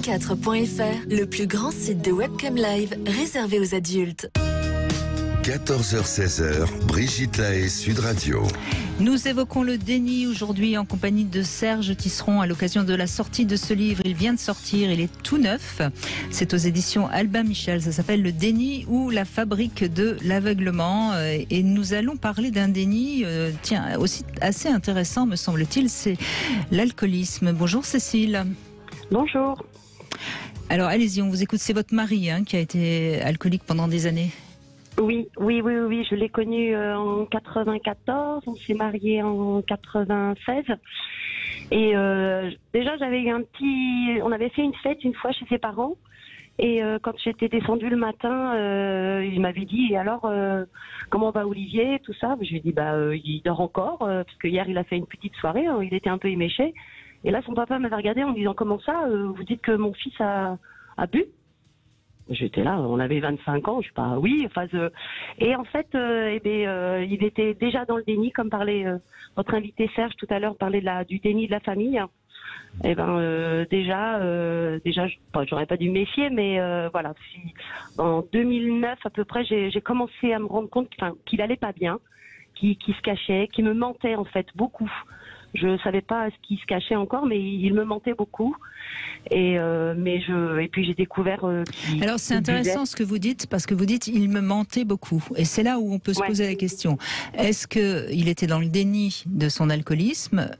radio24.fr, le plus grand site de webcam live réservé aux adultes. 14h-16h, Brigitte Lahaie, Sud Radio. Nous évoquons le déni aujourd'hui en compagnie de Serge Tisseron à l'occasion de la sortie de ce livre. Il vient de sortir, il est tout neuf. C'est aux éditions Albin Michel. Ça s'appelle Le déni ou la fabrique de l'aveuglement. Et nous allons parler d'un déni, aussi assez intéressant me semble-t-il, c'est l'alcoolisme. Bonjour Cécile. Bonjour. Alors allez-y, on vous écoute. C'est votre mari qui a été alcoolique pendant des années. Oui, je l'ai connu en 94, on s'est mariés en 96. Et déjà, on avait fait une fête une fois chez ses parents. Et quand j'étais descendue le matin, il m'avait dit, et alors, comment va Olivier, tout ça? Je lui ai dit, il dort encore, parce que hier, il a fait une petite soirée, il était un peu éméché. Et là, son papa m'avait regardé en me disant, comment ça, vous dites que mon fils a bu? J'étais là, on avait 25 ans, je sais pas, oui, et en fait, il était déjà dans le déni, comme parlait votre invité Serge tout à l'heure, parlait du déni de la famille. Et déjà, j'aurais pas dû me méfier, mais voilà. En 2009 à peu près, j'ai commencé à me rendre compte qu'il allait pas bien, qu'il se cachait, qu'il me mentait en fait beaucoup. Je savais pas ce qui se cachait encore, mais il me mentait beaucoup. Et puis j'ai découvert. Alors c'est intéressant ce que vous dites, parce que vous dites il me mentait beaucoup. Et c'est là où on peut se poser la question. Est-ce qu'il était dans le déni de son alcoolisme?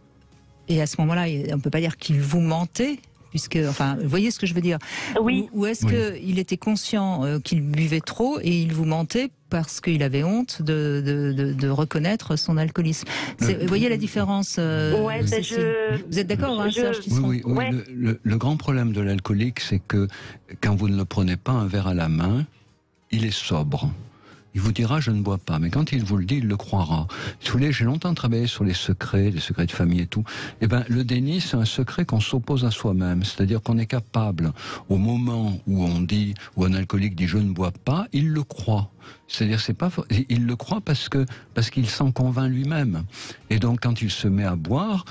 Et à ce moment-là, on ne peut pas dire qu'il vous mentait, puisque, vous voyez ce que je veux dire? Oui. Ou est-ce qu'il était conscient qu'il buvait trop et il vous mentait parce qu'il avait honte de reconnaître son alcoolisme? Vous voyez la différence? Vous êtes d'accord, Serge Tisseron? Oui. Le grand problème de l'alcoolique, c'est que quand vous ne le prenez pas un verre à la main, il est sobre. Il vous dira je ne bois pas, mais quand il vous le dit, il le croira. Si vous voulez, j'ai longtemps travaillé sur les secrets de famille et tout. Le déni, c'est un secret qu'on s'oppose à soi-même. C'est-à-dire qu'on est capable, au moment où où un alcoolique dit je ne bois pas, il le croit. C'est-à-dire, il le croit parce qu'il s'en convainc lui-même. Et donc, quand il se met à boire,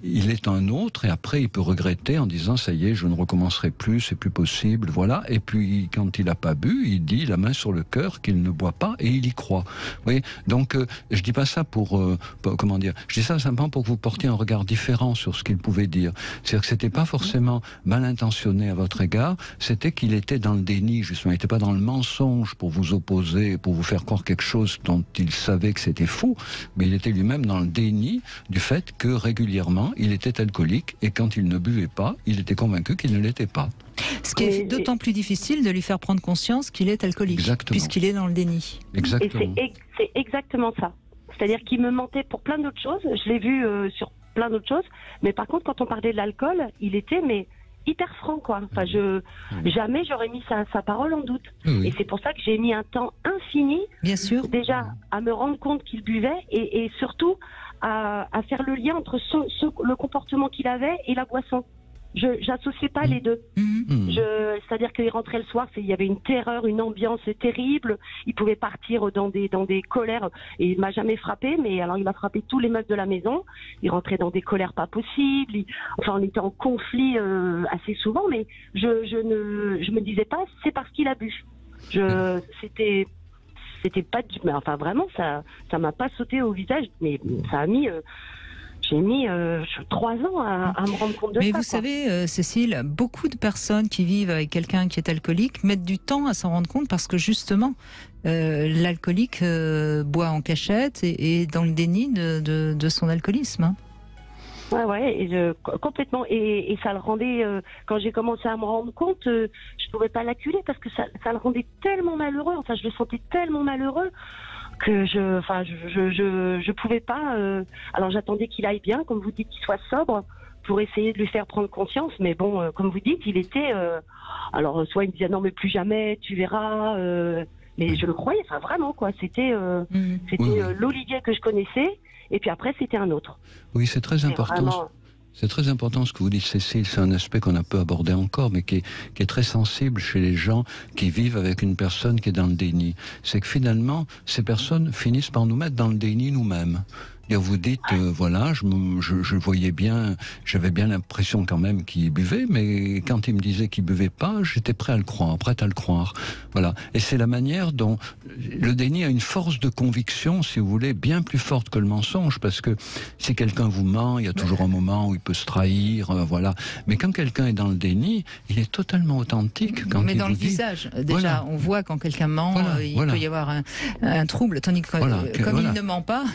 il est un autre, et après, il peut regretter en disant, ça y est, je ne recommencerai plus, c'est plus possible, voilà. Et puis, quand il n'a pas bu, il dit, la main sur le cœur, qu'il ne boit pas, et il y croit. Vous voyez? Donc, je dis pas ça je dis ça simplement pour que vous portiez un regard différent sur ce qu'il pouvait dire. C'est-à-dire que c'était pas forcément mal intentionné à votre égard, c'était qu'il était dans le déni, justement. Il n'était pas dans le mensonge pour vous opposer, pour vous faire croire quelque chose dont il savait que c'était faux, mais il était lui-même dans le déni du fait que régulièrement il était alcoolique, et quand il ne buvait pas, il était convaincu qu'il ne l'était pas. Ce qui est d'autant plus difficile de lui faire prendre conscience qu'il est alcoolique, puisqu'il est dans le déni. Exactement. Et c'est exactement ça. C'est-à-dire qu'il me mentait pour plein d'autres choses, je l'ai vu sur plein d'autres choses, mais par contre quand on parlait de l'alcool, il était hyper franc, quoi. Jamais j'aurais mis sa parole en doute. Oui. Et c'est pour ça que j'ai mis un temps infini, bien sûr, déjà à me rendre compte qu'il buvait, et surtout à faire le lien entre le comportement qu'il avait et la boisson. J'associais pas les deux. C'est-à-dire qu'il rentrait le soir, il y avait une terreur, une ambiance terrible. Il pouvait partir dans des colères, et il m'a jamais frappé, mais alors il a frappé tous les meubles de la maison. Il rentrait dans des colères pas possibles. On était en conflit assez souvent, mais je me disais pas c'est parce qu'il a bu. C'était pas vraiment ça m'a pas sauté au visage, mais ça a mis. J'ai mis 3 ans à me rendre compte de ça. Mais vous savez, Cécile, beaucoup de personnes qui vivent avec quelqu'un qui est alcoolique mettent du temps à s'en rendre compte, parce que justement, l'alcoolique boit en cachette et est dans le déni de son alcoolisme. Complètement. Et ça le rendait, quand j'ai commencé à me rendre compte, je pouvais pas l'acculer, parce que ça le rendait tellement malheureux. Je le sentais tellement malheureux que je pouvais pas. Alors j'attendais qu'il aille bien, comme vous dites, qu'il soit sobre, pour essayer de lui faire prendre conscience. Mais bon, comme vous dites, il était. Alors soit il me disait non mais plus jamais, tu verras. Mais je le croyais, vraiment quoi. C'était l'Olivier que je connaissais, et puis après c'était un autre. Oui, c'est très important. Vraiment... C'est très important ce que vous dites, Cécile. C'est un aspect qu'on a peu abordé encore, mais qui est très sensible chez les gens qui vivent avec une personne qui est dans le déni. C'est que finalement, ces personnes finissent par nous mettre dans le déni nous-mêmes. Vous dites, voilà, je voyais bien, j'avais bien l'impression quand même qu'il buvait, mais quand il me disait qu'il buvait pas, j'étais prêt à le croire, prête à le croire. Voilà. Et c'est la manière dont le déni a une force de conviction, si vous voulez, bien plus forte que le mensonge, parce que si quelqu'un vous ment, il y a toujours un moment où il peut se trahir, voilà. Mais quand quelqu'un est dans le déni, il est totalement authentique. Quand mais il dans vous le dit, visage, déjà, voilà. on voit quand quelqu'un ment, il peut y avoir un trouble, tandis que comme il ne ment pas,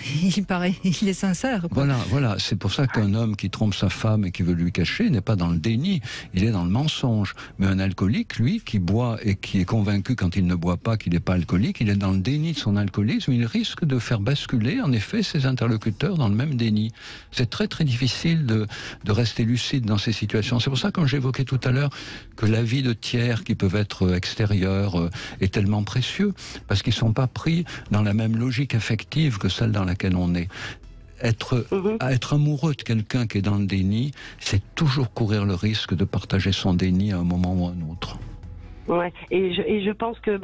il est sincère. Quoi. Voilà. C'est pour ça qu'un homme qui trompe sa femme et qui veut lui cacher n'est pas dans le déni, il est dans le mensonge. Mais un alcoolique, lui, qui boit et qui est convaincu quand il ne boit pas qu'il n'est pas alcoolique, il est dans le déni de son alcoolisme, il risque de faire basculer, en effet, ses interlocuteurs dans le même déni. C'est très très difficile de rester lucide dans ces situations. C'est pour ça, comme j'évoquais tout à l'heure, que l'avis de tiers qui peuvent être extérieurs est tellement précieux, parce qu'ils ne sont pas pris dans la même logique affective que celle dans laquelle on est. Être amoureux de quelqu'un qui est dans le déni, c'est toujours courir le risque de partager son déni à un moment ou à un autre. Ouais, et je pense que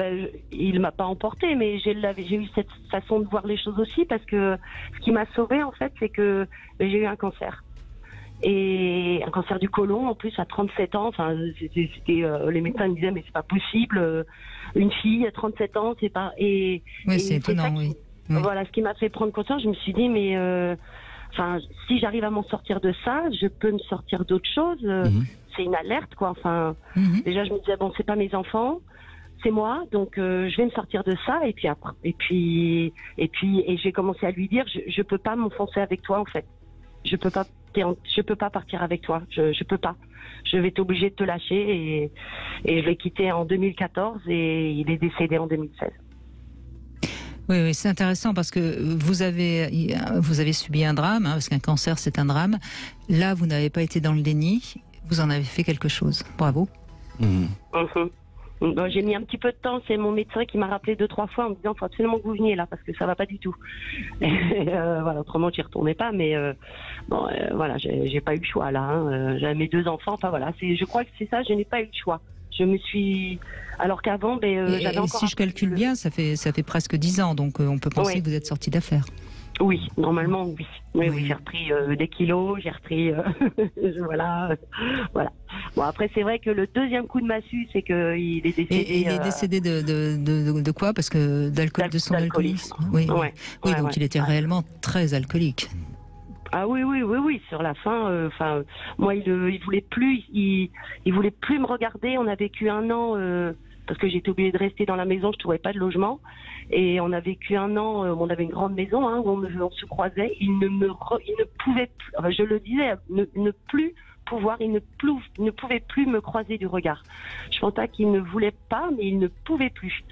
il m'a pas emporté, mais j'ai eu cette façon de voir les choses aussi, parce que ce qui m'a sauvée en fait, c'est que j'ai eu un cancer. Et un cancer du côlon, en plus à 37 ans. Enfin, c'était les médecins me disaient mais c'est pas possible, une fille à 37 ans, c'est pas. Oui, c'est étonnant, oui. Voilà, ce qui m'a fait prendre conscience, je me suis dit mais si j'arrive à m'en sortir de ça, je peux me sortir d'autres choses. C'est une alerte, quoi. Enfin, déjà je me disais bon, c'est pas mes enfants, c'est moi, donc je vais me sortir de ça. Et puis après, et j'ai commencé à lui dire je peux pas m'enfoncer avec toi en fait. Je peux pas partir avec toi. Je peux pas. Je vais t'obliger de te lâcher, et je l'ai quitté en 2014 et il est décédé en 2016. Oui, c'est intéressant parce que vous avez subi un drame, parce qu'un cancer c'est un drame. Là, vous n'avez pas été dans le déni, vous en avez fait quelque chose. Bravo. Bon, j'ai mis un petit peu de temps, c'est mon médecin qui m'a rappelé 2-3 fois en me disant faut absolument que vous veniez là parce que ça va pas du tout. Voilà, autrement j'y retournais pas, mais voilà, j'ai pas eu le choix là. J'avais mes 2 enfants, enfin voilà, je crois que c'est ça, je n'ai pas eu le choix. Je me suis, alors qu'avant, j'avais encore. Si je calcule bien, ça fait presque 10 ans, donc on peut penser que vous êtes sorti d'affaires. Oui, normalement, oui. Oui, j'ai repris des kilos, j'ai repris... voilà. Bon, après, c'est vrai que le deuxième coup de massue, c'est qu'il est décédé... Et il est décédé de quoi? Parce que de son alcoolisme. Oui, donc il était réellement très alcoolique. Ah oui, sur la fin, moi, il voulait plus, il voulait plus me regarder. On a vécu 1 an... parce que j'étais obligée de rester dans la maison, je trouvais pas de logement. Et on a vécu 1 an, on avait une grande maison où on se croisait. Il ne pouvait plus, enfin, je le disais, ne plus pouvoir, il ne pouvait plus me croiser du regard. Je pensais qu'il ne voulait pas, mais il ne pouvait plus.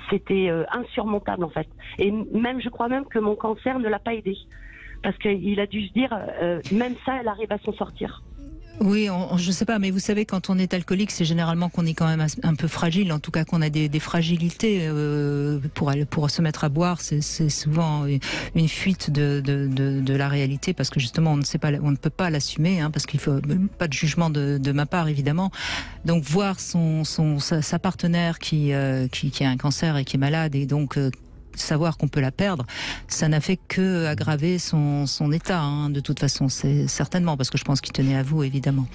C'était insurmontable en fait. Et même, je crois même que mon cancer ne l'a pas aidé. Parce qu'il a dû se dire, même ça, elle arrive à s'en sortir. Oui, je ne sais pas, mais vous savez, quand on est alcoolique, c'est généralement qu'on est quand même un peu fragile, en tout cas qu'on a des fragilités pour se mettre à boire. C'est souvent une fuite de la réalité, parce que justement, on ne peut pas l'assumer, parce qu'il faut pas de jugement de ma part, évidemment. Donc voir sa partenaire qui a un cancer et qui est malade, et donc savoir qu'on peut la perdre, ça n'a fait que aggraver son état, de toute façon, c'est certainement, parce que je pense qu'il tenait à vous, évidemment.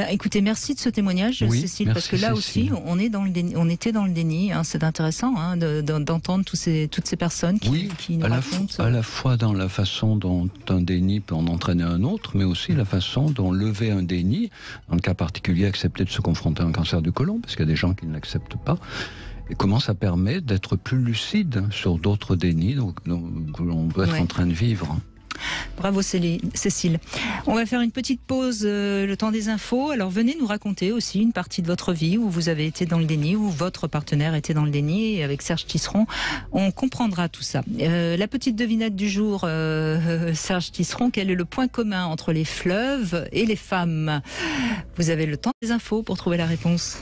Écoutez, merci de ce témoignage, Cécile, parce que là aussi, on était dans le déni. C'est intéressant d'entendre toutes ces personnes qui nous racontent. À la fois dans la façon dont un déni peut en entraîner un autre, mais aussi la façon dont lever un déni, dans le cas particulier, accepter de se confronter à un cancer du côlon, parce qu'il y a des gens qui ne l'acceptent pas. Et comment ça permet d'être plus lucide sur d'autres dénis que l'on peut être en train de vivre. Bravo Cécile. On va faire une petite pause, le temps des infos. Alors venez nous raconter aussi une partie de votre vie où vous avez été dans le déni, où votre partenaire était dans le déni. Et avec Serge Tisseron, on comprendra tout ça. La petite devinette du jour, Serge Tisseron, quel est le point commun entre les fleuves et les femmes? Vous avez le temps des infos pour trouver la réponse.